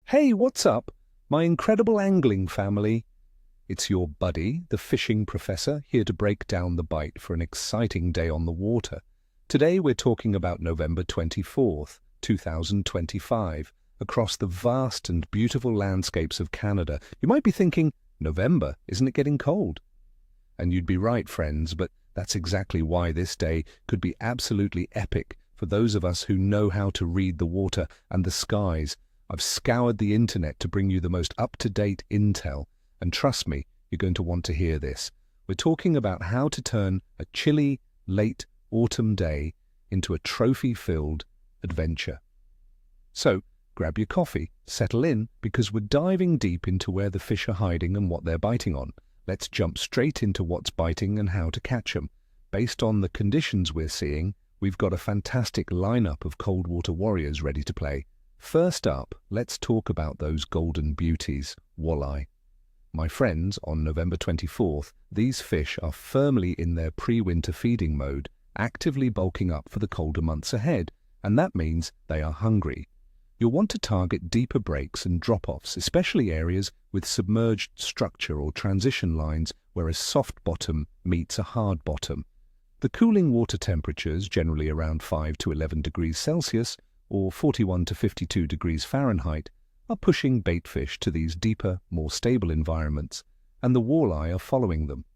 Hey, what's up, my incredible angling family? It's your buddy, the fishing professor, here to break down the bite for an exciting day on the water. Today we're talking about November 24th, 2025, across the vast and beautiful landscapes of Canada. You might be thinking, November, isn't it getting cold? And you'd be right, friends, but that's exactly why this day could be absolutely epic for those of us who know how to read the water and the skies. I've scoured the internet to bring you the most up-to-date intel, and trust me, you're going to want to hear this. We're talking about how to turn a chilly, late autumn day into a trophy-filled adventure. So, grab your coffee, settle in, because we're diving deep into where the fish are hiding and what they're biting on. Let's jump straight into what's biting and how to catch them. Based on the conditions we're seeing, we've got a fantastic lineup of cold water warriors ready to play. First up, let's talk about those golden beauties, walleye. My friends, on November 24th, these fish are firmly in their pre-winter feeding mode, actively bulking up for the colder months ahead, and that means they are hungry. You'll want to target deeper breaks and drop-offs, especially areas with submerged structure or transition lines where a soft bottom meets a hard bottom. The cooling water temperatures, generally around 5 to 11 degrees Celsius or 41 to 52 degrees Fahrenheit, are pushing baitfish to these deeper, more stable environments, and the walleye are following them.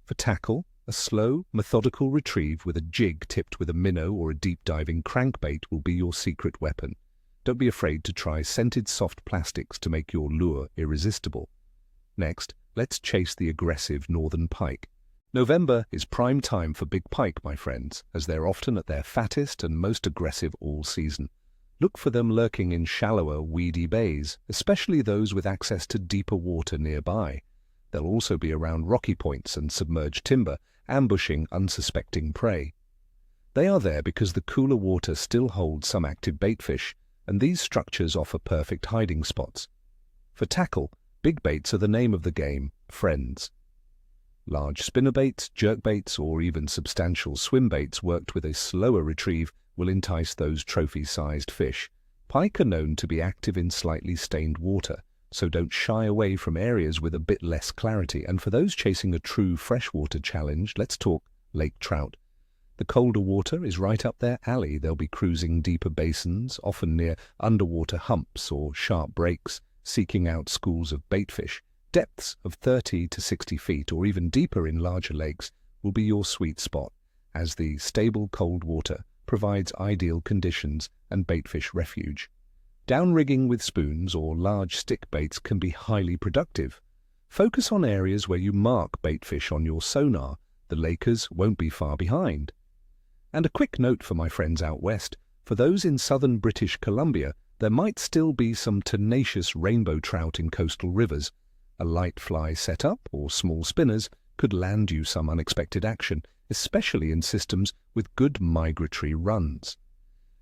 For tackle, a slow, methodical retrieve with a jig tipped with a minnow or a deep-diving crankbait will be your secret weapon. Don't be afraid to try scented soft plastics to make your lure irresistible. Next, let's chase the aggressive northern pike. November is prime time for big pike, my friends, as they're often at their fattest and most aggressive all season. Look for them lurking in shallower, weedy bays, especially those with access to deeper water nearby. They'll also be around rocky points and submerged timber, ambushing unsuspecting prey. They are there because the cooler water still holds some active baitfish, and these structures offer perfect hiding spots. For tackle, big baits are the name of the game, friends. Large spinnerbaits, jerkbaits, or even substantial swim baits worked with a slower retrieve will entice those trophy-sized fish. Pike are known to be active in slightly stained water, so don't shy away from areas with a bit less clarity. And for those chasing a true freshwater challenge, let's talk Lake Trout. The colder water is right up their alley. They'll be cruising deeper basins, often near underwater humps or sharp breaks, seeking out schools of baitfish. Depths of 30 to 60 feet or even deeper in larger lakes will be your sweet spot, as the stable cold water provides ideal conditions and baitfish refuge. Downrigging with spoons or large stick baits can be highly productive. Focus on areas where you mark baitfish on your sonar. The lakers won't be far behind. And a quick note for my friends out west. For those in southern British Columbia, there might still be some tenacious rainbow trout in coastal rivers. A light fly setup or small spinners could land you some unexpected action, especially in systems with good migratory runs.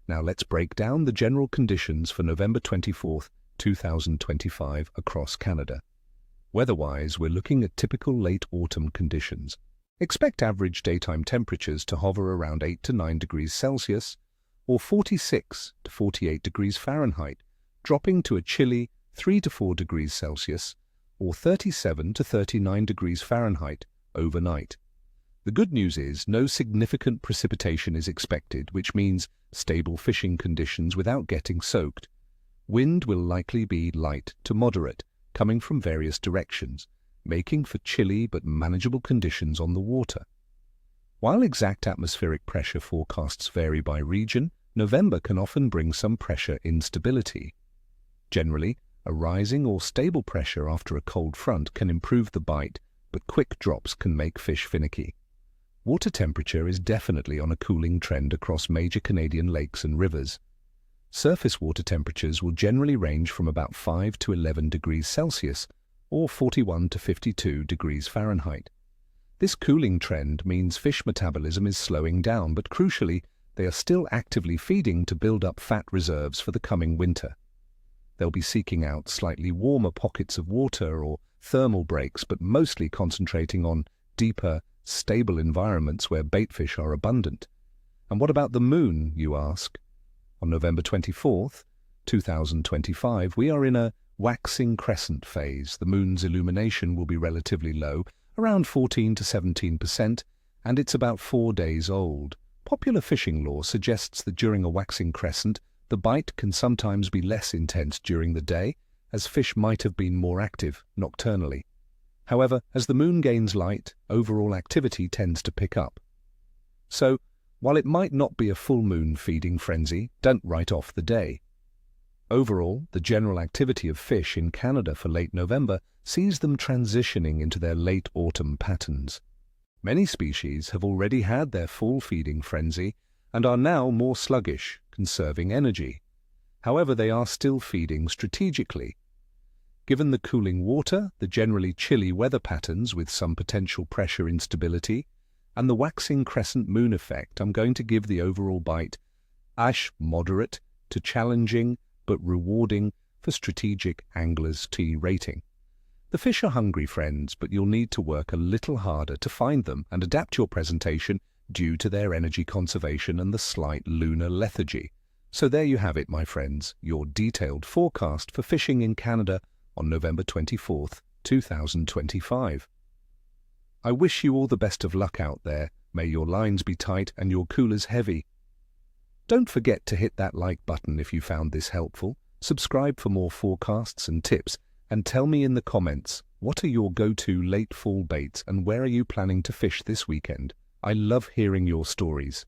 Now let's break down the general conditions for November 24th, 2025 across Canada. Weather-wise, we're looking at typical late autumn conditions. Expect average daytime temperatures to hover around 8 to 9 degrees Celsius or 46 to 48 degrees Fahrenheit, dropping to a chilly 3 to 4 degrees Celsius or 37 to 39 degrees Fahrenheit overnight. The good news is no significant precipitation is expected, which means stable fishing conditions without getting soaked. Wind will likely be light to moderate, coming from various directions, making for chilly but manageable conditions on the water. While exact atmospheric pressure forecasts vary by region, November can often bring some pressure instability. Generally, a rising or stable pressure after a cold front can improve the bite, but quick drops can make fish finicky. Water temperature is definitely on a cooling trend across major Canadian lakes and rivers. Surface water temperatures will generally range from about 5 to 11 degrees Celsius or 41 to 52 degrees Fahrenheit. This cooling trend means fish metabolism is slowing down, but crucially, they are still actively feeding to build up fat reserves for the coming winter. They'll be seeking out slightly warmer pockets of water or thermal breaks, but mostly concentrating on deeper, stable environments where baitfish are abundant. And what about the moon, you ask? On November 24th, 2025, we are in a waxing crescent phase. The moon's illumination will be relatively low, around 14 to 17%, and it's about 4 days old. Popular fishing lore suggests that during a waxing crescent, the bite can sometimes be less intense during the day, as fish might have been more active nocturnally. However, as the moon gains light, overall activity tends to pick up. So, while it might not be a full moon feeding frenzy, don't write off the day. Overall, the general activity of fish in Canada for late November sees them transitioning into their late autumn patterns. Many species have already had their fall feeding frenzy and are now more sluggish, conserving energy. However, they are still feeding strategically. Given the cooling water, the generally chilly weather patterns with some potential pressure instability, and the waxing crescent moon effect, I'm going to give the overall bite moderate to challenging but rewarding for strategic anglers T rating. The fish are hungry, friends, but you'll need to work a little harder to find them and adapt your presentation due to their energy conservation and the slight lunar lethargy. So there you have it, my friends, your detailed forecast for fishing in Canada on November 24th, 2025. I wish you all the best of luck out there. May your lines be tight and your coolers heavy. Don't forget to hit that like button if you found this helpful. Subscribe for more forecasts and tips, and tell me in the comments, what are your go-to late fall baits and where are you planning to fish this weekend? I love hearing your stories.